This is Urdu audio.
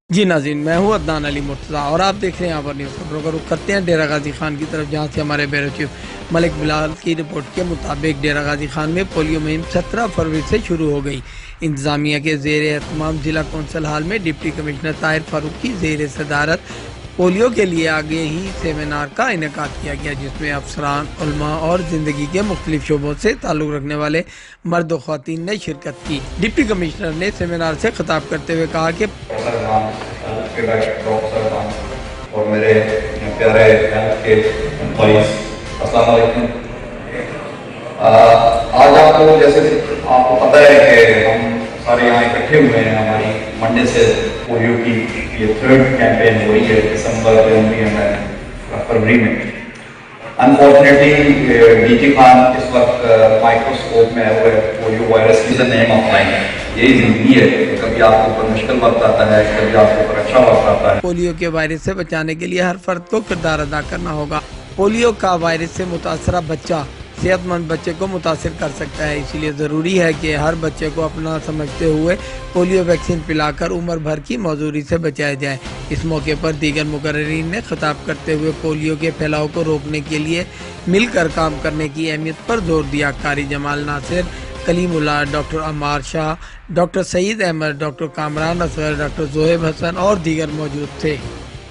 جی ناظرین، میں ہوں عدنان علی مرتضیٰ اور آپ دیکھ رہے ہیں یہاں پر نیوز خبروں کا رخ کرتے ہیں ڈیرہ غازی خان کی طرف، جہاں سے ہمارے بیورو چیف ملک بلال کی رپورٹ کے مطابق ڈیرہ غازی خان میں پولیو مہم 17 فروری سے شروع ہو گئی۔ انتظامیہ کے زیر اہتمام ضلع کونسل ہال میں ڈپٹی کمشنر طاہر فاروق کی زیر صدارت پولیو کے لیے آگاہی سیمینار کا انعقاد کیا گیا، جس میں افسران، علماء اور زندگی کے مختلف شعبوں سے تعلق رکھنے والے مرد و خواتین نے شرکت کی۔ ڈپٹی کمشنر نے سیمینار سے خطاب کرتے ہوئے کہا کہ اور میرے پیارے ہیلتھ کے امپلائیز، السلام علیکم۔ آج آپ کو جیسے آپ کو پتہ ہے کہ ہم سارے یہاں اکٹھے ہوئے ہیں، ہماری منڈے سے پولیو کی یہ 3rd کیمپین ہو رہی ہے دسمبر، جنوری اور فروری میں۔ انفارچونیٹلی ڈی جی خان اس وقت مائکروسکوپ میں ہوئے پولیو وائرس کی نیم آف لائف، یہی زندگی ہے، کبھی آپ کے اوپر مشکل وقت آتا ہے، کبھی آپ کے اوپر اچھا وقت آتا ہے۔ پولیو کے وائرس سے بچانے کے لیے ہر فرد کو کردار ادا کرنا ہوگا۔ پولیو کا وائرس سے متاثرہ بچہ صحت مند بچے کو متاثر کر سکتا ہے، اسی لیے ضروری ہے کہ ہر بچے کو اپنا سمجھتے ہوئے پولیو ویکسین پلا کر عمر بھر کی معذوری سے بچایا جائے۔ اس موقع پر دیگر مقررین نے خطاب کرتے ہوئے پولیو کے پھیلاؤ کو روکنے کے لیے مل کر کام کرنے کی اہمیت پر زور دیا۔ قاری جمال ناصر، کلیم اللہ، ڈاکٹر عمار شاہ، ڈاکٹر سعید احمد، ڈاکٹر کامران اصغر، ڈاکٹر زہیب حسن اور دیگر موجود تھے۔